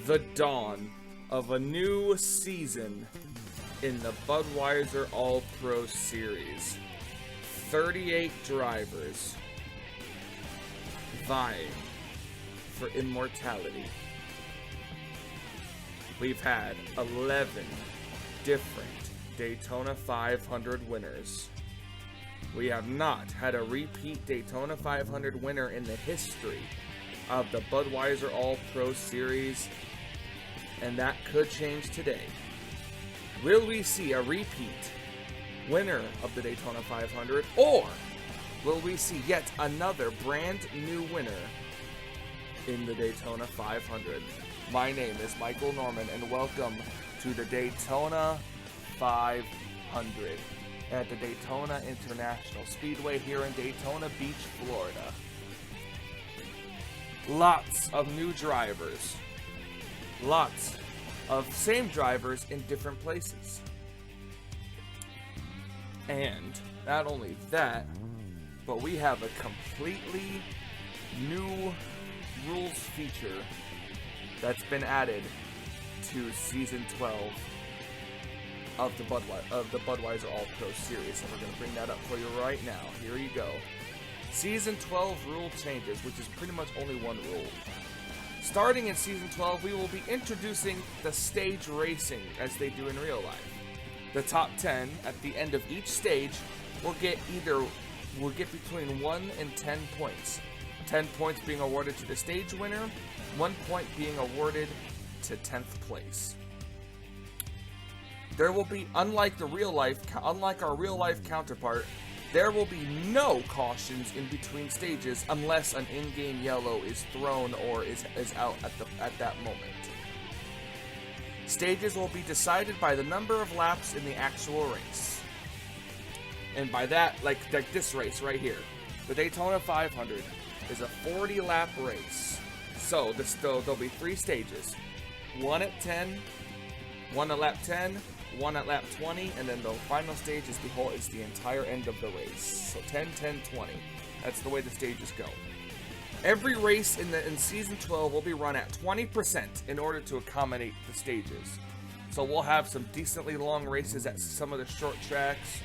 the dawn of a new season in the Budweiser All Pro Series. 38 drivers vying for immortality. We've had 11 different Daytona 500 winners. We have not had a repeat Daytona 500 winner in the history of the Budweiser All Pro Series, and that could change today. Will we see a repeat winner of the Daytona 500, or will we see yet another brand new winner in the Daytona 500? My name is Michael Norman, and welcome to the Daytona 500 at the Daytona International Speedway here in Daytona Beach, Florida. Lots of new drivers. Lots of same drivers in different places. And not only that, but we have a completely new rules feature that's been added to Season 12 of the Budweiser All Pro Series, and we're going to bring that up for you right now. Here you go. Season 12 rule changes, which is pretty much only one rule. Starting in Season 12, we will be introducing the stage racing as they do in real life. The top 10 at the end of each stage will get between 1 and 10 points. 10 points being awarded to the stage winner, 1 point being awarded to 10th place. There will be, unlike our real life counterpart, there will be no cautions in between stages unless an in-game yellow is thrown or is out at that moment. Stages will be decided by the number of laps in the actual race. And by that, like this race right here, the Daytona 500 is a 40-lap race. So there'll be 3 stages. One at 10, one at lap 10, one at lap 20, and then the final stage is the entire end of the race. So 10, 10, 20. That's the way the stages go. Every race in Season 12 will be run at 20% in order to accommodate the stages. So we'll have some decently long races at some of the short tracks,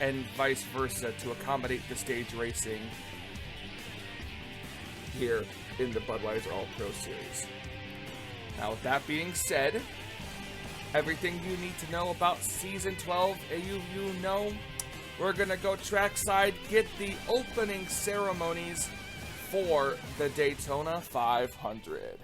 and vice versa to accommodate the stage racing here in the Budweiser All Pro Series. Now, with that being said, everything you need to know about Season 12, you know, we're going to go trackside, get the opening ceremonies for the Daytona 500.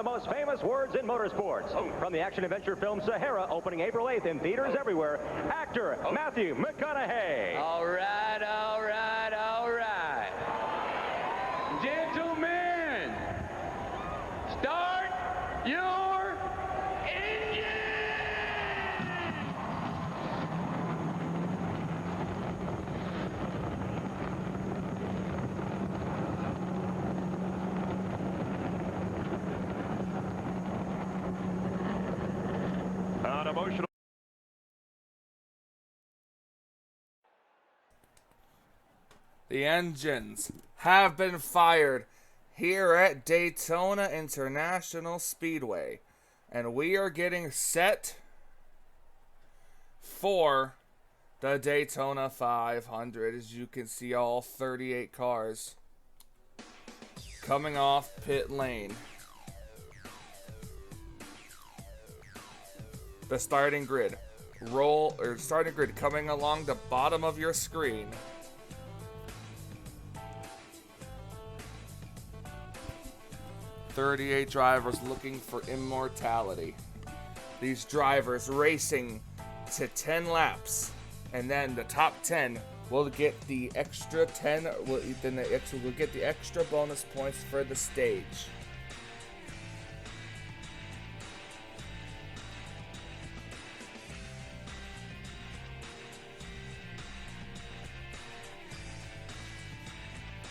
the most famous words in motorsports. From the action-adventure film Sahara, opening April 8th in theaters everywhere, actor Matthew McConaughey. All right, all right, all right. Gentlemen, start your engine! An emotional. The engines have been fired here at Daytona International Speedway, and we are getting set for the Daytona 500. As you can see, all 38 cars coming off pit lane. The starting grid coming along the bottom of your screen. "38 drivers looking for immortality." These drivers racing to 10 laps, and then the top 10 will get the extra 10. Will get the extra bonus points for the stage.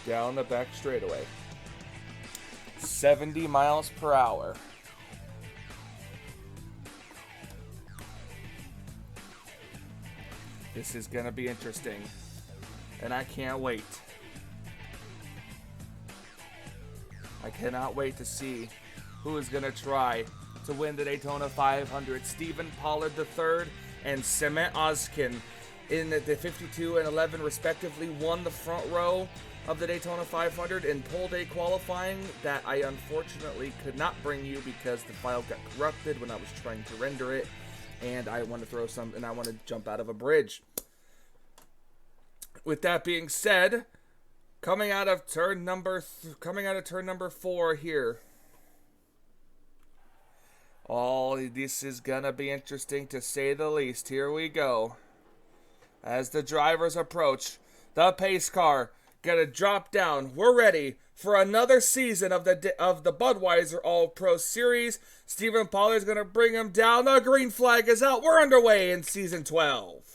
Down the back straightaway. 70 miles per hour. This is going to be interesting, and I can't wait. I cannot wait to see who is going to try to win the Daytona 500. Stephen Pollard III and Semet Ozkin in the 52 and 11 respectively won the front row of the Daytona 500 in pole day qualifying that I unfortunately could not bring you because the file got corrupted when I was trying to render it, and I want to jump out of a bridge. With that being said, coming out of turn number 4 here. This is gonna be interesting to say the least. Here we go. As the drivers approach, the pace car gonna drop down. We're ready for another season of the Budweiser All Pro Series. Stephen Pollard's gonna bring him down. The green flag is out. We're underway in season 12.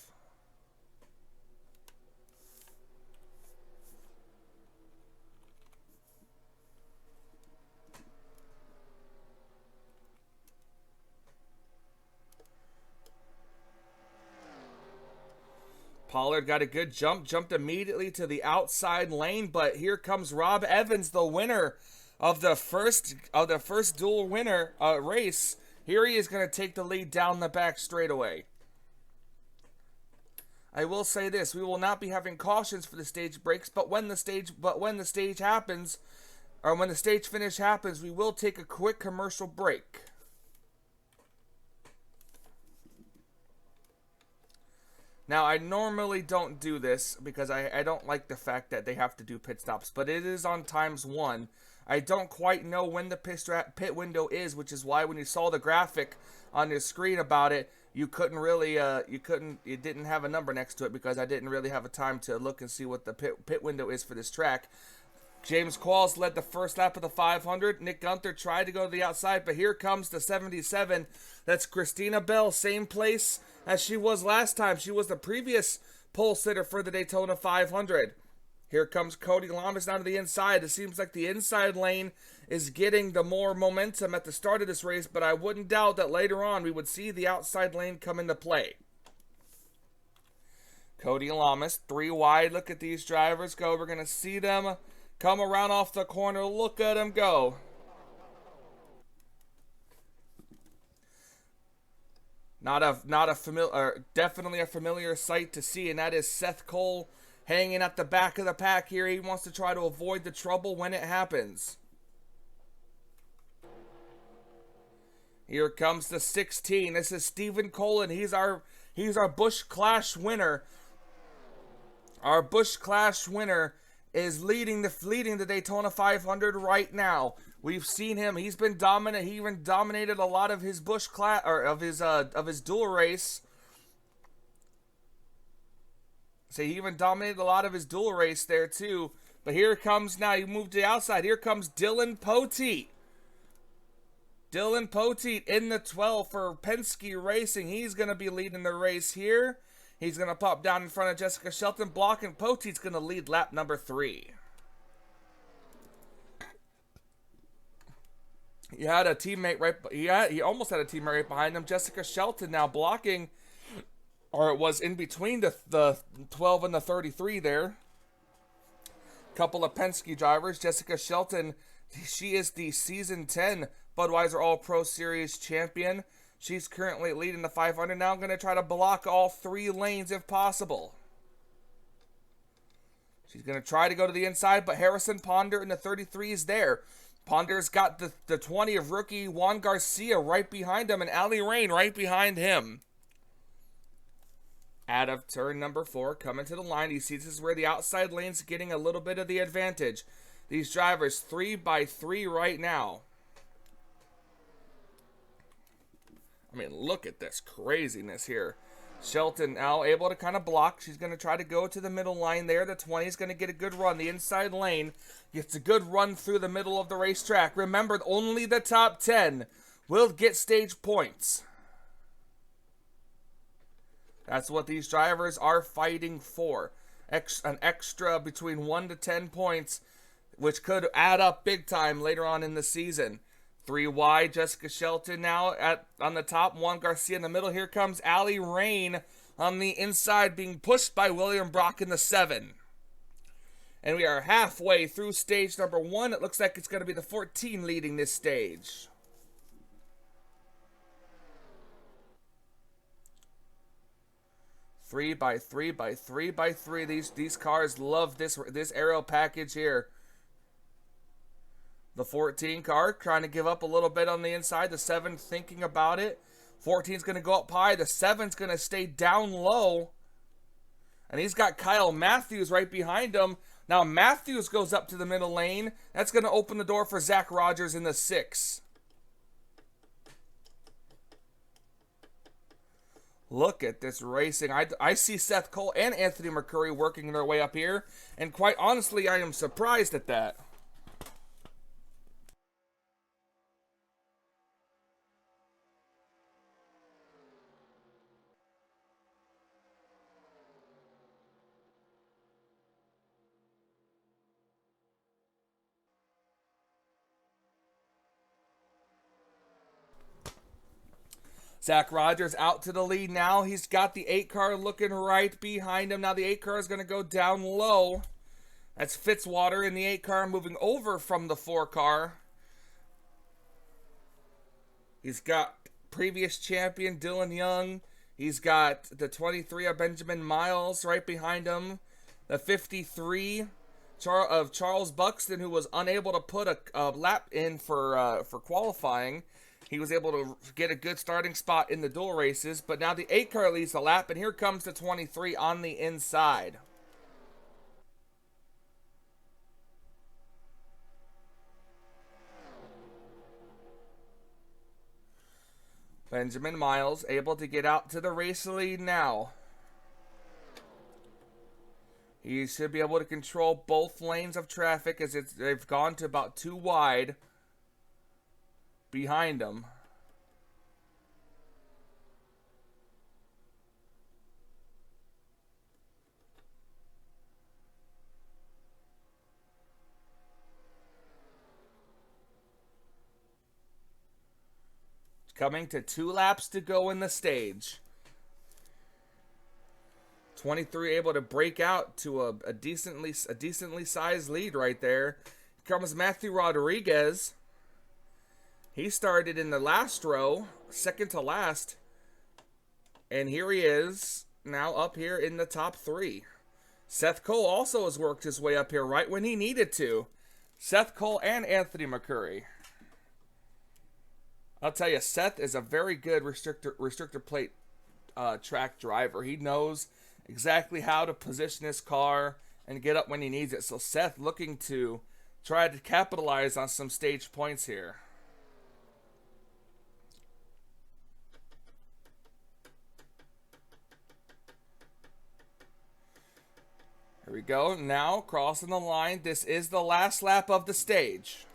Pollard got a good jumped immediately to the outside lane, but here comes Rob Evans, the winner of the first dual winner race. Here he is going to take the lead down the back straightaway. I will say this: we will not be having cautions for the stage breaks, but when the stage happens, or when the stage finish happens, we will take a quick commercial break. Now, I normally don't do this because I don't like the fact that they have to do pit stops, but it is on ×1. I don't quite know when the pit window is, which is why when you saw the graphic on your screen about it, you couldn't really, it didn't have a number next to it because I didn't really have a time to look and see what the pit window is for this track. James Qualls led the first lap of the 500. Nick Gunther tried to go to the outside, but here comes the 77. That's Christina Bell, same place as she was last time. She was the previous pole sitter for the Daytona 500. Here comes Cody Lamas down to the inside. It seems like the inside lane is getting the more momentum at the start of this race, but I wouldn't doubt that later on we would see the outside lane come into play. Cody Lamas, 3 wide. Look at these drivers go. We're going to see them come around off the corner. Look at them go. Definitely a familiar sight to see, and that is Seth Cole hanging at the back of the pack here. He wants to try to avoid the trouble when it happens. Here comes the 16. This is Stephen Colin. He's our Busch Clash winner. Our Busch Clash winner is leading the Daytona 500 right now. We've seen him. He's been dominant. He even dominated a lot of his Busch class, or of his dual race. So he even dominated a lot of his dual race there too. But here comes now. You move to the outside. Here comes Dylan Poteet. Dylan Poteet in the 12 for Penske Racing. He's going to be leading the race here. He's going to pop down in front of Jessica Shelton. Blocking Poteet's going to lead lap number 3. He had a teammate right. He almost had a teammate right behind him. Jessica Shelton now blocking, or it was in between the 12 and the 33 there. Couple of Penske drivers. Jessica Shelton, she is the season 10 Budweiser All Pro Series champion. She's currently leading the 500. Now I'm going to try to block all 3 lanes if possible. She's going to try to go to the inside, but Harrison Ponder in the 33 is there. Ponder's got the 20 of rookie Juan Garcia right behind him, and Ali Rain right behind him. Out of turn number 4, coming to the line. You see this is where the outside lane's getting a little bit of the advantage. These drivers 3 by 3 right now. I mean, look at this craziness here. Shelton now able to kind of block. She's going to try to go to the middle line there. The 20 is going to get a good run. The inside lane gets a good run through the middle of the racetrack. Remember, only the top 10 will get stage points. That's what these drivers are fighting for. An extra between 1 to 10 points, which could add up big time later on in the season. 3 wide, Jessica Shelton now on the top, Juan Garcia in the middle. Here comes Ali Rain on the inside, being pushed by William Brock in the 7. And we are halfway through stage number 1. It looks like it's going to be the 14 leading this stage. Three by 3 by 3 by 3. These cars love this aero package here. The 14 car trying to give up a little bit on the inside. The 7 thinking about it. 14's going to go up high. The 7's going to stay down low. And he's got Kyle Matthews right behind him. Now Matthews goes up to the middle lane. That's going to open the door for Zach Rogers in the 6. Look at this racing. I see Seth Cole and Anthony McCurry working their way up here. And quite honestly, I am surprised at that. Zach Rogers out to the lead now. He's got the 8 car looking right behind him. Now the 8 car is going to go down low. That's Fitzwater in the 8 car moving over from the 4 car. He's got previous champion Dylan Young. He's got the 23 of Benjamin Miles right behind him. The 53 of Charles Buxton, who was unable to put a lap in for qualifying. He was able to get a good starting spot in the dual races, but now the 8 car leads the lap, and here comes the 23 on the inside. Benjamin Miles able to get out to the race lead now. He should be able to control both lanes of traffic as they've gone to about 2 wide behind him. Coming to 2 laps to go in the stage. 23 able to break out to a decently sized lead right there. Here comes Matthew Rodriguez. He started in the last row, second to last. And here he is, now up here in the top 3. Seth Cole also has worked his way up here right when he needed to. Seth Cole and Anthony McCurry. I'll tell you, Seth is a very good restrictor plate track driver. He knows exactly how to position his car and get up when he needs it. So Seth looking to try to capitalize on some stage points here. Here we go. Now crossing the line. This is the last lap of the stage.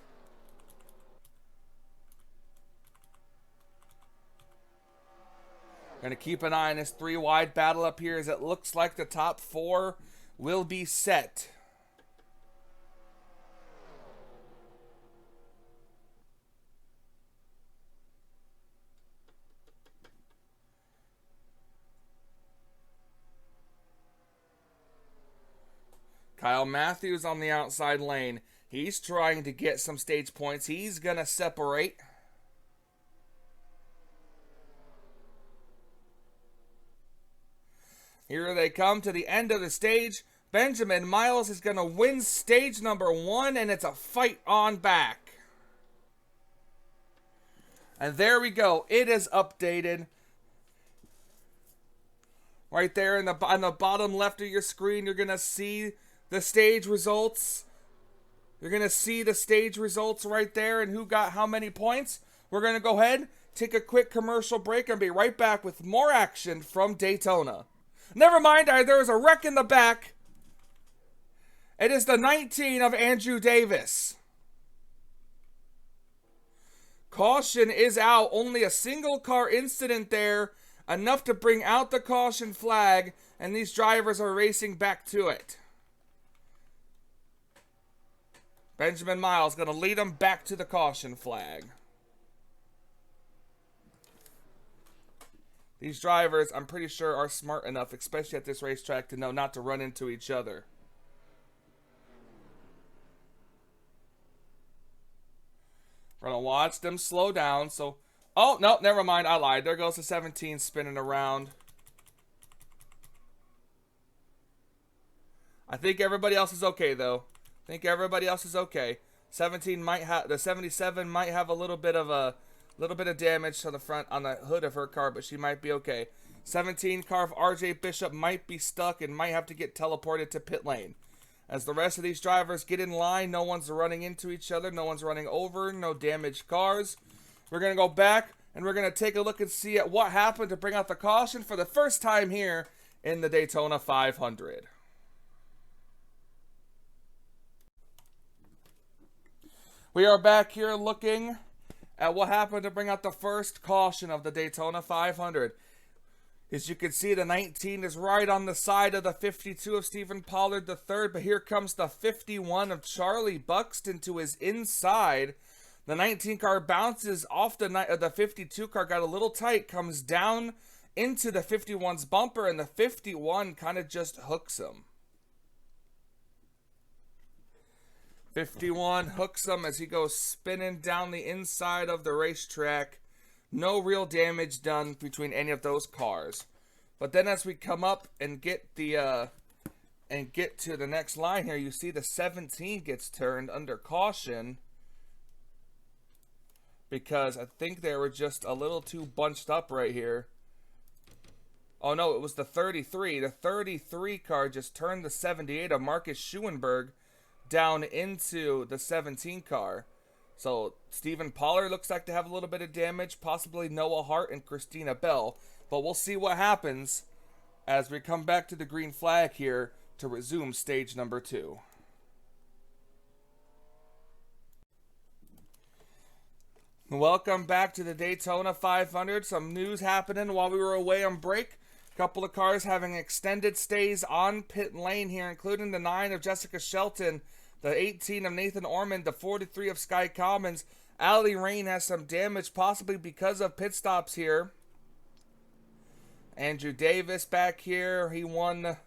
Going to keep an eye on this 3 wide battle up here, as it looks like the top 4 will be set. Kyle Matthews on the outside lane. He's trying to get some stage points. He's going to separate. Here they come to the end of the stage. Benjamin Miles is going to win stage number 1, and it's a fight on back. And there we go. It is updated. Right there on the bottom left of your screen, you're going to see the stage results. You're going to see the stage results right there and who got how many points. We're going to go ahead, take a quick commercial break, and be right back with more action from Daytona. Never mind, there was a wreck in the back. It is the 19 of Andrew Davis. Caution is out. Only a single car incident there. Enough to bring out the caution flag. And these drivers are racing back to it. Benjamin Miles going to lead them back to the caution flag. These drivers, I'm pretty sure, are smart enough, especially at this racetrack, to know not to run into each other. We're going to watch them slow down. So, oh, no, never mind. I lied. There goes the 17 spinning around. I think everybody else is okay, though. I think everybody else is okay. 17 might have, the 77 might have a little bit of damage to the front on the hood of her car, but she might be okay. 17 car of RJ Bishop might be stuck and might have to get teleported to pit lane. As the rest of these drivers get in line, no one's running into each other, no one's running over, no damaged cars. We're going to go back and we're going to take a look and see at what happened to bring out the caution for the first time here in the Daytona 500. We are back here looking at what happened to bring out the first caution of the Daytona 500. As you can see, the 19 is right on the side of the 52 of Stephen Pollard III, but here comes the 51 of Charlie Buxton to his inside. The 19 car bounces off the 52 car, got a little tight, comes down into the 51's bumper, and the 51 kind of just hooks him. 51 hooks him as he goes spinning down the inside of the racetrack. No real damage done between any of those cars. But then as we come up and get to the next line here, you see the 17 gets turned under caution because I think they were just a little too bunched up right here. Oh no, it was the 33. The 33 car just turned the 78 of Marcus Schuenberg down into the 17 car. So Stephen Pollard looks like to have a little bit of damage, possibly Noah Hart and Christina Bell. But we'll see what happens as we come back to the green flag here to resume stage number 2. Welcome back to the Daytona 500. Some news happening while we were away on break. A couple of cars having extended stays on pit lane here, including the 9 of Jessica Shelton, the 18 of Nathan Ormond, the 43 of Sky Commons. Allie Rain has some damage, possibly because of pit stops here. Andrew Davis back here. He won the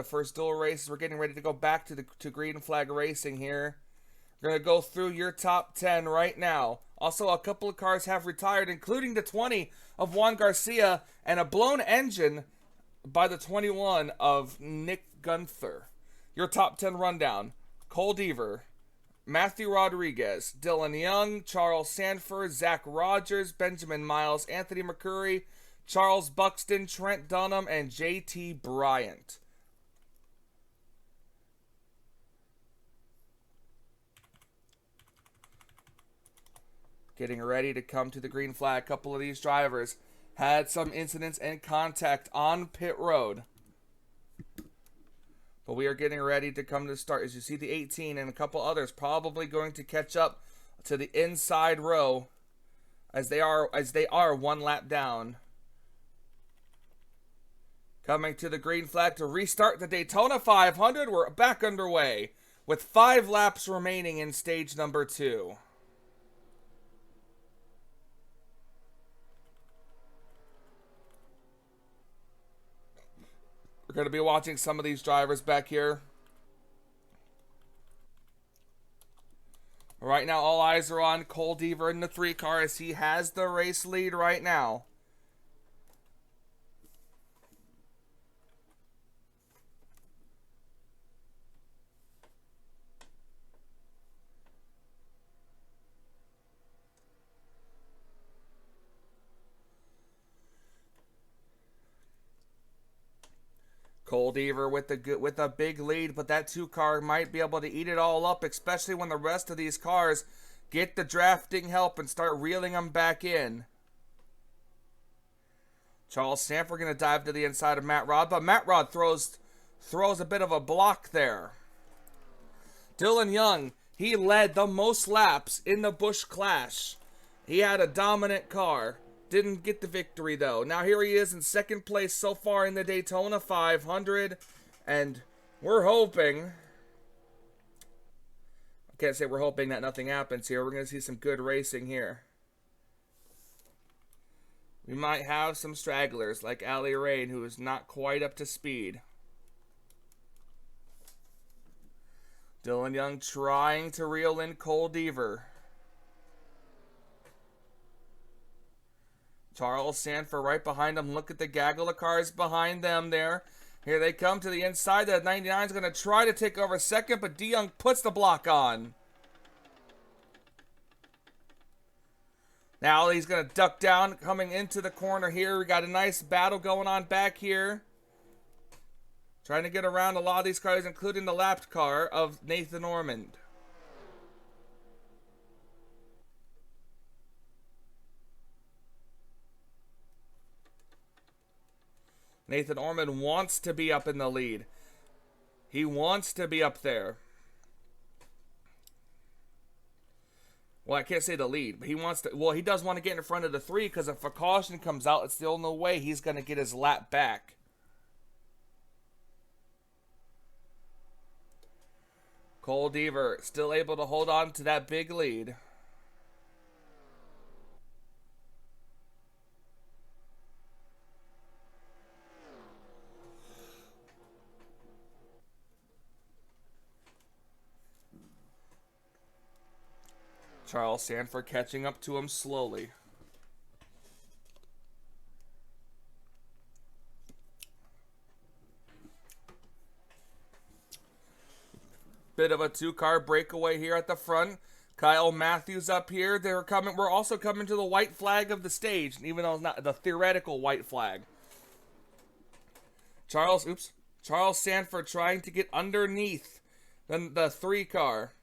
first dual races. We're getting ready to go back to green flag racing here. We're going to go through your top 10 right now. Also, a couple of cars have retired, including the 20 of Juan Garcia and a blown engine by the 21 of Nick Gunther. Your top 10 rundown: Cole Deaver, Matthew Rodriguez, Dylan Young, Charles Sanford, Zach Rogers, Benjamin Miles, Anthony McCurry, Charles Buxton, Trent Dunham, and JT Bryant. getting ready to come to the green flag. A couple of these drivers had some incidents and contact on pit road. But we are getting ready to come to the start. As you see, the 18 and a couple others probably going to catch up to the inside row as they are 1 lap down. Coming to the green flag to restart the Daytona 500. We're back underway with 5 laps remaining in stage number 2. We're going to be watching some of these drivers back here. Right now, all eyes are on Cole Deaver in the 3 car as he has the race lead right now. Cole Deaver with a big lead, but that 2 car might be able to eat it all up, especially when the rest of these cars get the drafting help and start reeling them back in. Charles Sanford going to dive to the inside of Matt Rod, but Matt Rod throws a bit of a block there. Dylan Young, he led the most laps in the Busch Clash. He had a dominant car. Didn't get the victory, though. Now here he is in 2nd place so far in the Daytona 500. And we're hoping... I can't say we're hoping that nothing happens here. We're going to see some good racing here. We might have some stragglers like Ali Rain, who is not quite up to speed. Dylan Young trying to reel in Cole Deaver. Charles Sanford right behind him. Look at the gaggle of cars behind them there. Here they come to the inside. That 99 is going to try to take over 2nd, but DeYoung puts the block on. Now he's going to duck down coming into the corner here. We got a nice battle going on back here. Trying to get around a lot of these cars, including the lapped car of Nathan Ormond. Nathan Ormond wants to be up in the lead. He wants to be up there. Well, I can't say the lead, but he wants to. Well, he does want to get in front of the 3 because if a caution comes out, it's still no way he's going to get his lap back. Cole Deaver still able to hold on to that big lead. Charles Sanford catching up to him slowly. Bit of a 2-car breakaway here at the front. Kyle Matthews up here. We're also coming to the white flag of the stage, even though it's not the theoretical white flag. Charles Sanford trying to get underneath the 3-car.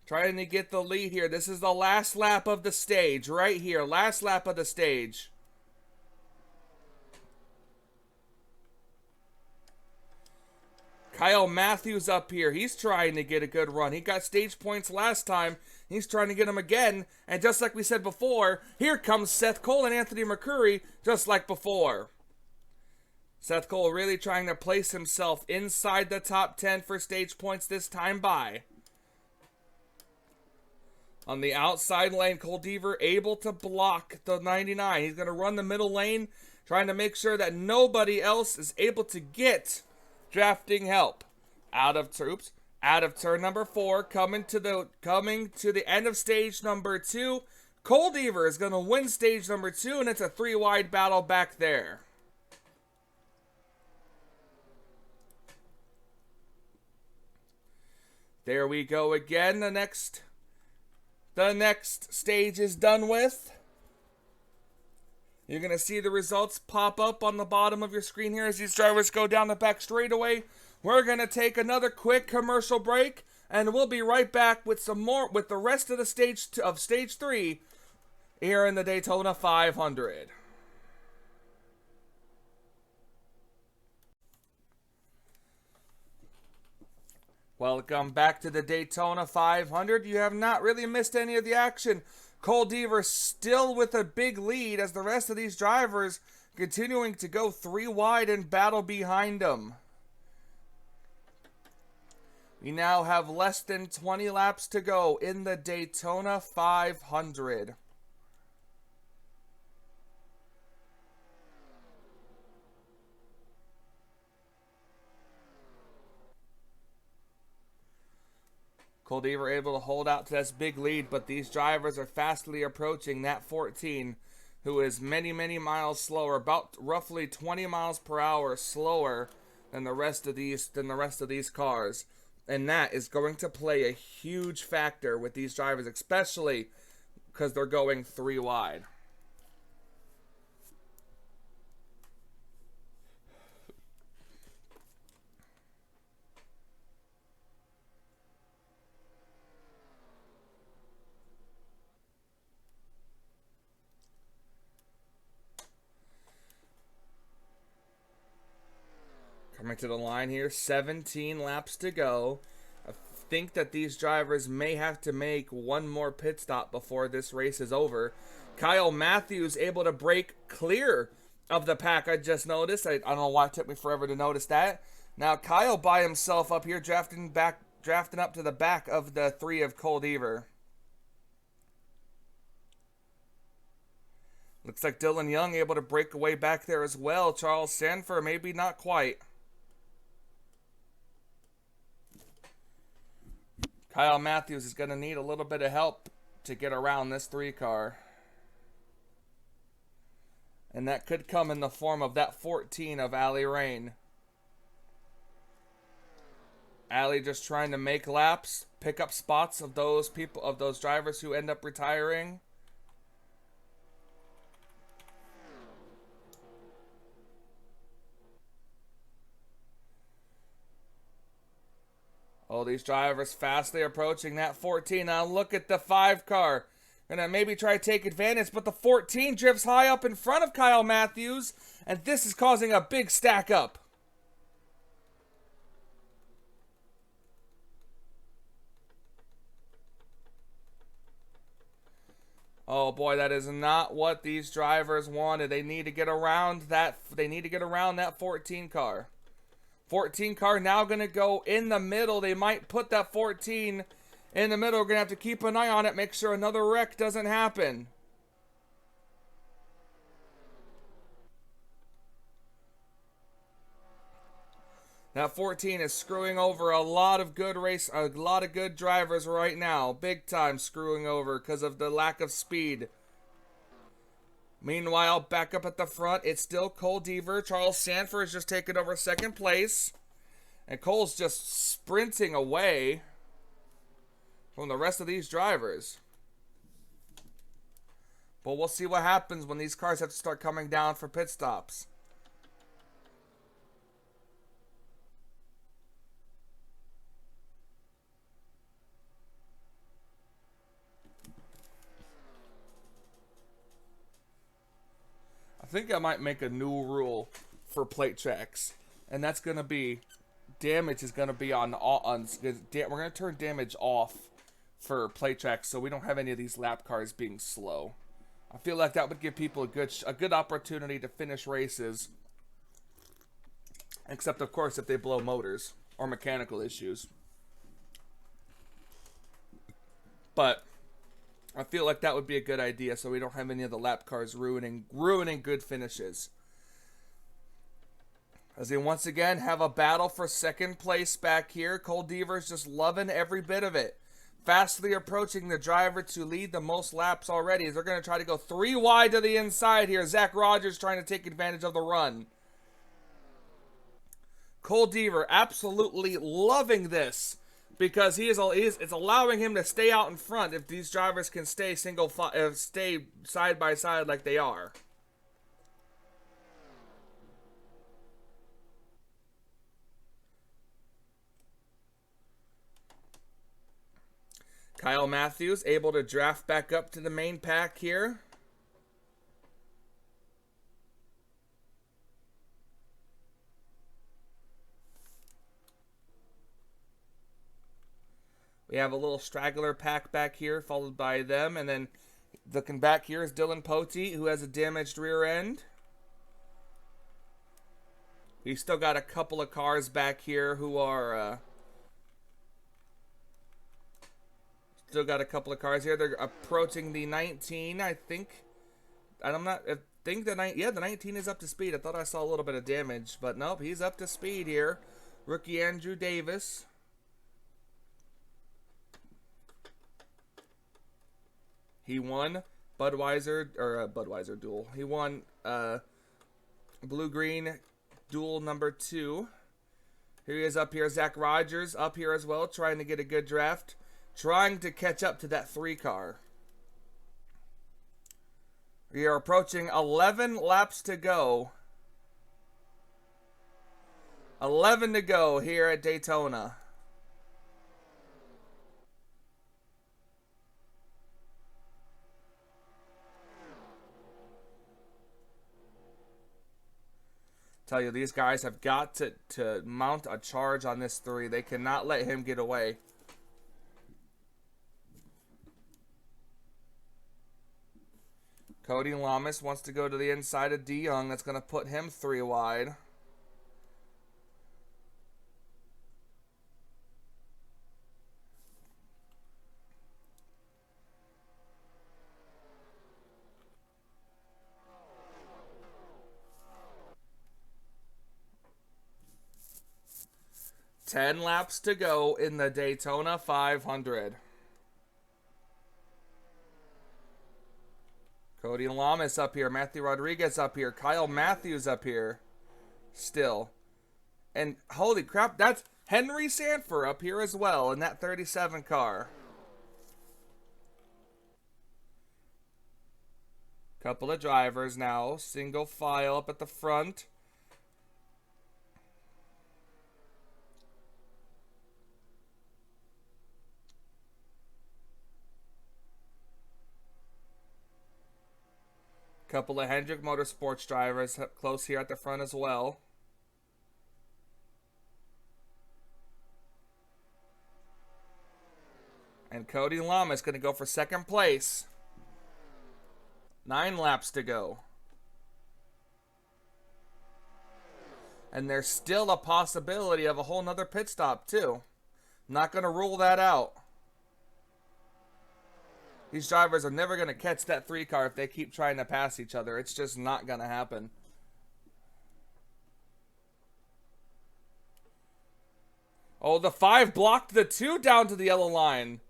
Trying to get the lead here. This is the last lap of the stage right here. Last lap of the stage. Kyle Matthews up here. He's trying to get a good run. He got stage points last time. He's trying to get them again. And just like we said before, here comes Seth Cole and Anthony McCurry just like before. Seth Cole really trying to place himself inside the top 10 for stage points this time by. On the outside lane, Cole Deaver able to block the 99. He's going to run the middle lane, trying to make sure that nobody else is able to get drafting help. Out of turn number 4, coming to the end of stage number 2. Cole Deaver is going to win stage number 2, and it's a 3-wide battle back there. There we go again. The next stage is done with. You're going to see the results pop up on the bottom of your screen here as these drivers go down the back straightaway. We're going to take another quick commercial break, and we'll be right back with some more, with the rest of the stage 3 here in the Daytona 500. Welcome back to the Daytona 500. You have not really missed any of the action. Cole Deaver still with a big lead as the rest of these drivers continuing to go 3 wide and battle behind him. We now have less than 20 laps to go in the Daytona 500. Cole Deaver able to hold out to this big lead, but these drivers are fastly approaching that 14, who is many, many miles slower, about roughly 20 miles per hour slower than the rest of these cars. And that is going to play a huge factor with these drivers, especially because they're going 3 wide. Coming to the line here, 17 laps to go. I think that these drivers may have to make one more pit stop before this race is over. Kyle Matthews able to break clear of the pack. I just noticed. I don't know why it took me forever to notice that. Now Kyle by himself up here, drafting up to the back of the 3 of Cole Deaver. Looks like Dylan Young able to break away back there as well. Charles Sanford maybe not quite. Kyle Matthews is going to need a little bit of help to get around this 3 car. And that could come in the form of that 14 of Allie Rain. Allie just trying to make laps, pick up spots of those people, of those drivers who end up retiring. Oh, these drivers fastly approaching that 14. Now look at the 5 car. Gonna maybe try to take advantage, but the 14 drifts high up in front of Kyle Matthews, and this is causing a big stack up. Oh boy, that is not what these drivers wanted. They need to get around that. They need to get around that 14 car. 14 car now going to go in the middle. They might put that 14 in the middle. We're going to have to keep an eye on it, make sure another wreck doesn't happen. That 14 is screwing over a lot of good drivers right now. Big time screwing over because of the lack of speed. Meanwhile, back up at the front, it's still Cole Deaver. Charles Sanford is just taking over 2nd place. And Cole's just sprinting away from the rest of these drivers. But we'll see what happens when these cars have to start coming down for pit stops. I think I might make a new rule for plate tracks, and that's going to be damage is going to be on we're going to turn damage off for plate tracks so we don't have any of these lap cars being slow. I feel like that would give people a good opportunity to finish races, except of course if they blow motors or mechanical issues. But I feel like that would be a good idea so we don't have any of the lap cars ruining good finishes. As they once again have a battle for 2nd place back here. Cole Deaver's just loving every bit of it. Fastly approaching the driver to lead the most laps already. They're going to try to go 3 wide to the inside here. Zach Rogers trying to take advantage of the run. Cole Deaver absolutely loving this, because it's allowing him to stay out in front if these drivers can stay stay side by side like they are. Kyle Matthews able to draft back up to the main pack here. We have a little straggler pack back here, followed by them. And then looking back here is Dylan Pote, who has a damaged rear end. We still got a couple of cars back here who are... still got a couple of cars here. They're approaching the 19, I think. And I think the 19 is up to speed. I thought I saw a little bit of damage, but nope, he's up to speed here. Rookie Andrew Davis. He won Budweiser duel. He won blue-green duel number 2. Here he is up here. Zach Rogers up here as well, trying to get a good draft. Trying to catch up to that 3 car. We are approaching 11 laps to go. 11 to go here at Daytona. Tell you, these guys have got to mount a charge on this 3. They cannot let him get away. Cody Lamas wants to go to the inside of De Jong. That's going to put him 3 wide. Ten laps to go in the Daytona 500. Cody Lamas up here. Matthew Rodriguez up here. Kyle Matthews up here. Still. And holy crap, that's Henry Sanford up here as well in that 37 car. Couple of drivers now. Single file up at the front. Couple of Hendrick Motorsports drivers up close here at the front as well. And Cody Lama is going to go for second place. 9 laps to go. And there's still a possibility of a whole nother pit stop too. Not going to rule that out. These drivers are never going to catch that 3 car if they keep trying to pass each other. It's just not going to happen. Oh, the 5 blocked the 2 down to the yellow line.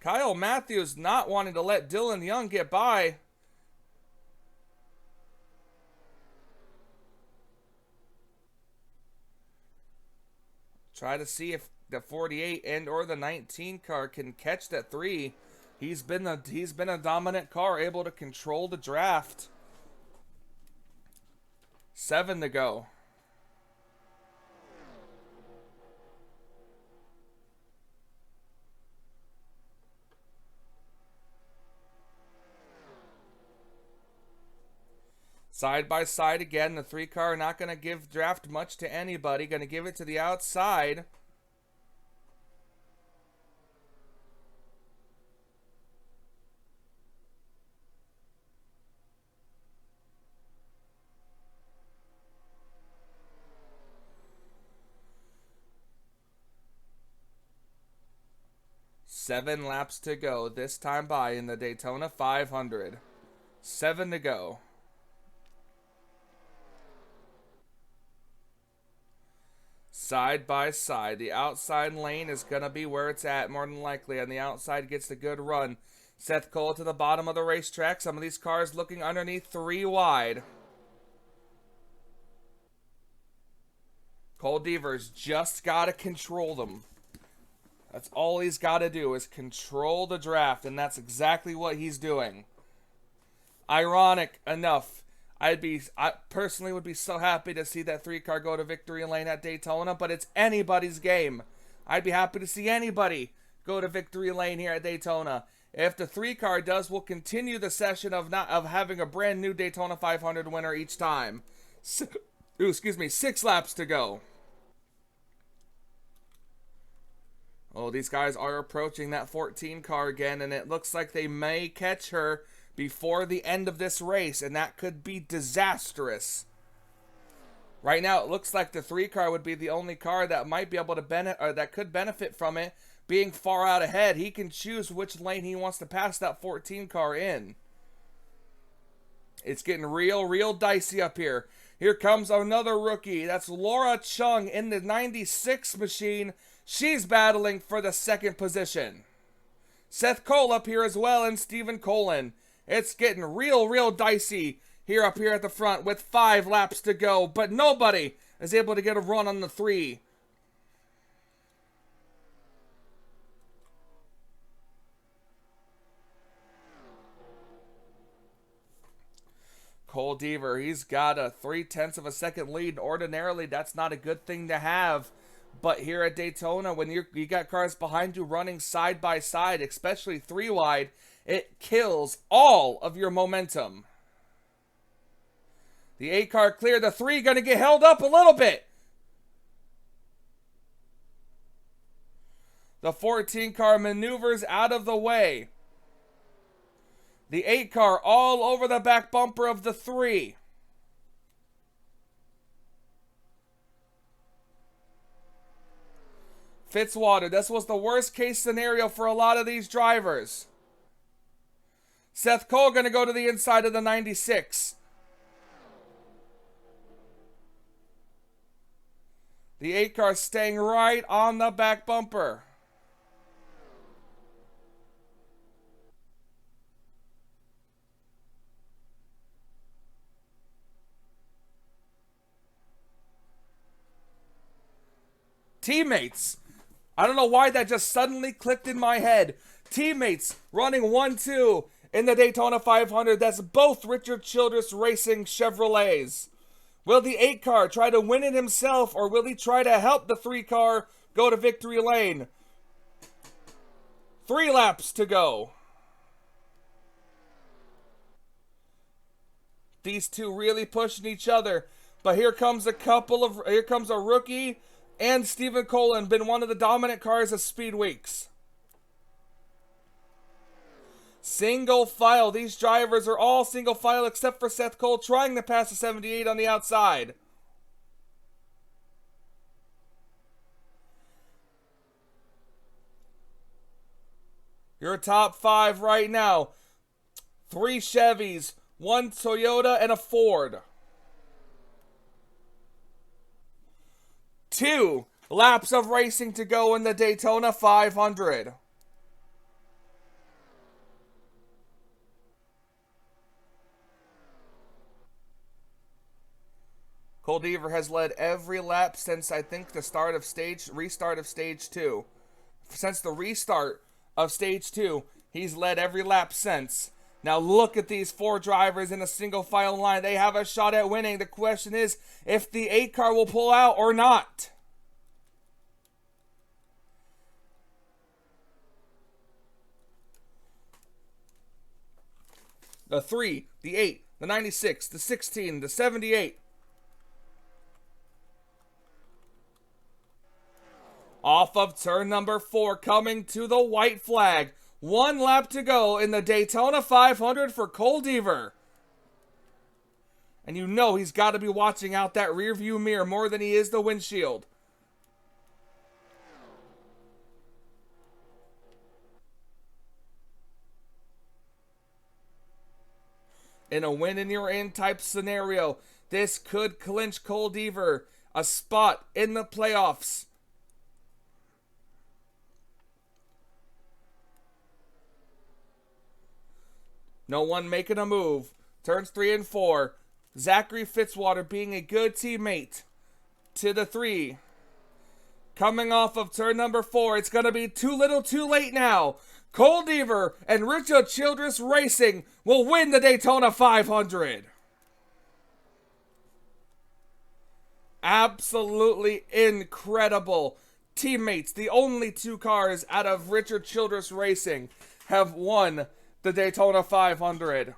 Kyle Matthews not wanting to let Dylan Young get by. Try to see if the 48 and or the 19 car can catch that 3. He's been a dominant car, able to control the draft. 7 to go. Side by side again. The 3 car not going to give draft much to anybody. Going to give it to the outside. Seven laps to go this time by in the Daytona 500. 7 to go. Side by side. The outside lane is going to be where it's at more than likely. And the outside gets the good run. Seth Cole to the bottom of the racetrack. Some of these cars looking underneath 3 wide. Cole Devers just got to control them. That's all he's got to do is control the draft, and that's exactly what he's doing. Ironic enough, I personally would be so happy to see that 3 car go to victory lane at Daytona, but it's anybody's game. I'd be happy to see anybody go to victory lane here at Daytona. If the 3 car does, we'll continue the session of having a brand new Daytona 500 winner each time. 6 laps to go. Oh, these guys are approaching that 14 car again, and it looks like they may catch her before the end of this race, and that could be disastrous. Right now, it looks like the 3 car would be the only car that might be able to that could benefit from it being far out ahead. He can choose which lane he wants to pass that 14 car in. It's getting real dicey up here. Here comes another rookie. That's Laura Chung in the 96 machine. She's battling for the 2nd position. Seth Cole up here as well, and Stephen Colin. It's getting real dicey here up here at the front with 5 laps to go, but nobody is able to get a run on the 3. Cole Deaver, he's got a 0.3 of a second lead. Ordinarily, that's not a good thing to have. But here at Daytona, when you got cars behind you running side by side, especially 3 wide, it kills all of your momentum. The 8 car clear, the 3 gonna get held up a little bit. The 14 car maneuvers out of the way. The 8 car all over the back bumper of the 3. Fitzwater, this was the worst case scenario for a lot of these drivers. Seth Cole going to go to the inside of the 96. The 8 car staying right on the back bumper. Teammates. I don't know why that just suddenly clicked in my head. Teammates running 1-2 in the Daytona 500. That's both Richard Childress Racing Chevrolets. Will the 8 car try to win it himself, or will he try to help the 3 car go to victory lane? 3 laps to go. These two really pushing each other. But here comes a rookie and Stephen Colin, been one of the dominant cars of Speed Weeks. Single file. These drivers are all single file except for Seth Cole trying to pass the 78 on the outside. Your top 5 right now. 3 Chevys, 1 Toyota, and a Ford. 2 laps of racing to go in the Daytona 500. Cole Deaver has led every lap since, I think, the restart of stage 2. Since the restart of stage 2, he's led every lap since. Now look at these 4 drivers in a single file line. They have a shot at winning. The question is if the 8 car will pull out or not. The 3, the 8, the 96, the 16, the 78. Off of turn number 4, coming to the white flag. 1 lap to go in the Daytona 500 for Cole Deaver. And you know he's got to be watching out that rear view mirror more than he is the windshield. In a win and you're in type scenario, this could clinch Cole Deaver a spot in the playoffs. No one making a move. Turns 3 and 4. Zachary Fitzwater being a good teammate to the 3. Coming off of turn number 4. It's going to be too little too late now. Cole Deaver and Richard Childress Racing will win the Daytona 500. Absolutely incredible. Teammates, the only 2 cars out of Richard Childress Racing have won the Daytona 500.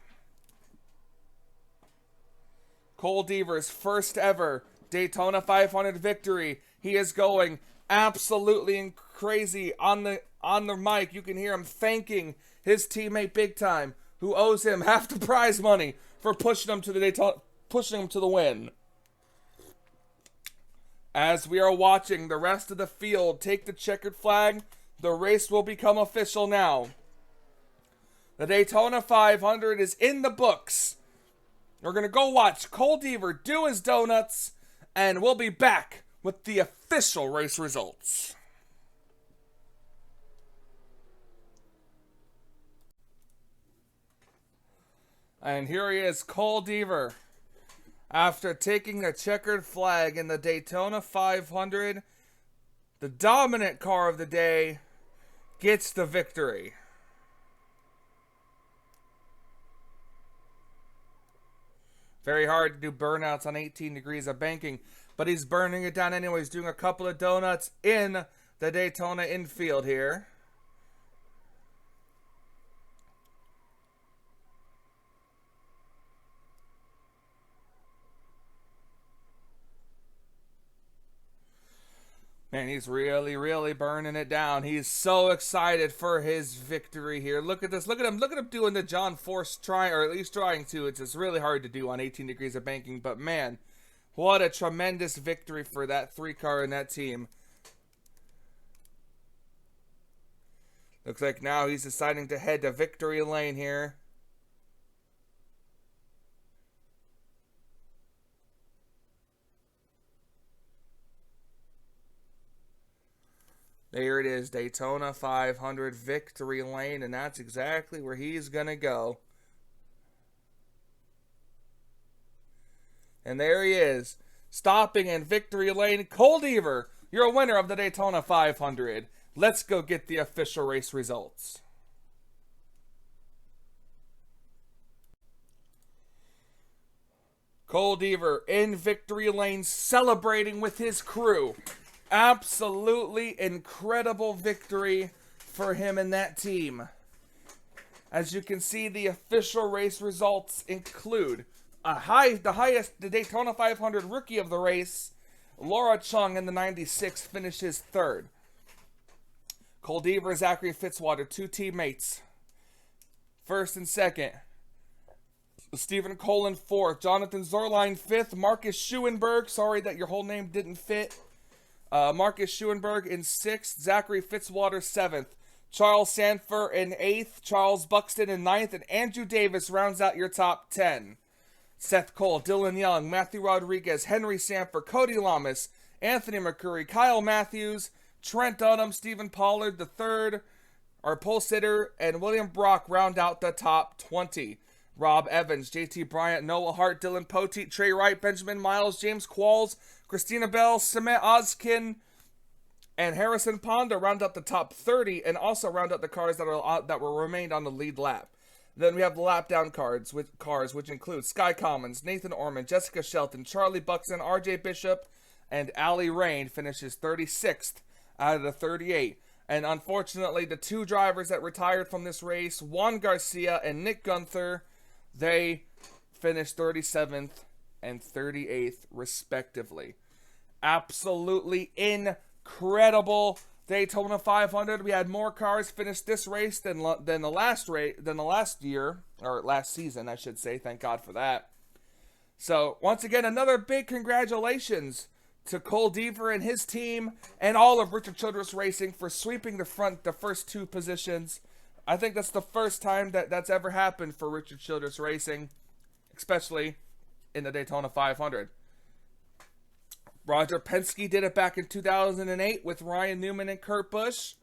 Cole Deaver's first ever Daytona 500 victory. He is going absolutely crazy. On the mic, you can hear him thanking his teammate big time, who owes him half the prize money for pushing him to the Daytona, pushing him to the win. As we are watching the rest of the field take the checkered flag, the race will become official now. The Daytona 500 is in the books. We're going to go watch Cole Deaver do his donuts, and we'll be back with the official race results. And here he is, Cole Deaver. After taking the checkered flag in the Daytona 500, the dominant car of the day gets the victory. Very hard to do burnouts on 18 degrees of banking, but he's burning it down anyways, doing a couple of donuts in the Daytona infield here. Man, he's really, really burning it down. He's so excited for his victory here. Look at this. Look at him. Look at him doing the John Force try, or at least trying to. It's just really hard to do on 18 degrees of banking. But man, what a tremendous victory for that 3-car and that team. Looks like now he's deciding to head to victory lane here. There it is, Daytona 500 victory lane, and that's exactly where he's going to go. And there he is, stopping in victory lane. Cole Deaver, you're a winner of the Daytona 500. Let's go get the official race results. Cole Deaver in victory lane, celebrating with his crew. Absolutely incredible victory for him and that team. As you can see, the official race results include the Daytona 500 rookie of the race, Laura Chung in the 96 finishes third. Cole Deaver, Zachary Fitzwater, 2 teammates, first and second. Stephen Colin fourth, Jonathan Zorline fifth, Marcus Schuenberg, sorry that your whole name didn't fit. Marcus Schuenberg in 6th, Zachary Fitzwater 7th, Charles Sanford in 8th, Charles Buxton in 9th, and Andrew Davis rounds out your top 10. Seth Cole, Dylan Young, Matthew Rodriguez, Henry Sanford, Cody Lamas, Anthony McCurry, Kyle Matthews, Trent Dunham, Stephen Pollard III, our pole sitter, and William Brock round out the top 20. Rob Evans, JT Bryant, Noah Hart, Dylan Poteet, Trey Wright, Benjamin Miles, James Qualls, Christina Bell, Samet Ozkin, and Harrison Ponda round out the top 30, and also round out the cars that were remained on the lead lap. Then we have the lap down cars, which include Sky Commons, Nathan Orman, Jessica Shelton, Charlie Buxton, RJ Bishop, and Allie Rain finishes 36th out of the 38. And unfortunately, the 2 drivers that retired from this race, Juan Garcia and Nick Gunther, they finished 37th and 38th respectively. Absolutely incredible Daytona 500. We had more cars finish this race than the last year, or last season, I should say. Thank God for that. So once again, another big congratulations to Cole Deaver and his team, and all of Richard Childress Racing for sweeping the first 2 positions. I think that's the first time that's ever happened for Richard Childress Racing, especially in the Daytona 500. Roger Penske did it back in 2008 with Ryan Newman and Kurt Busch,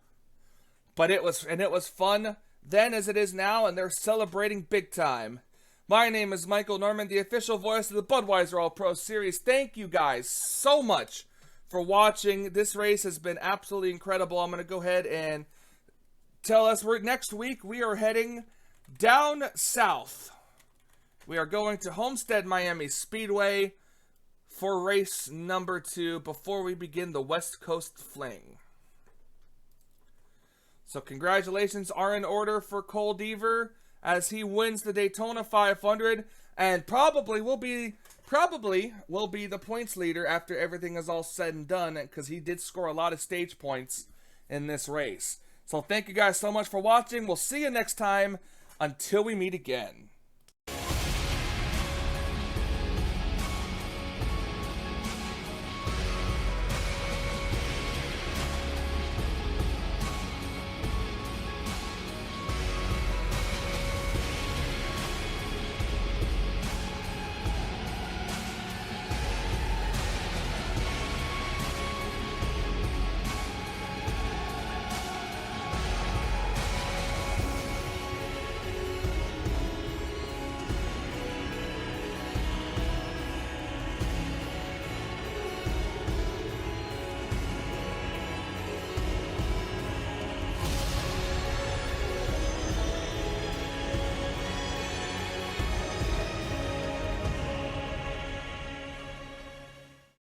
but it was fun then as it is now, and they're celebrating big time. My name is Michael Norman, the official voice of the Budweiser All Pro Series. Thank you guys so much for watching. This race has been absolutely incredible. I'm going to go ahead and tell us next week we are heading down south. We are going to Homestead Miami Speedway for race number 2 before we begin the West Coast Fling. So congratulations are in order for Cole Deaver as he wins the Daytona 500, and probably will be probably will be the points leader after everything is all said and done, because he did score a lot of stage points in this race. So thank you guys so much for watching. We'll see you next time. Until we meet again.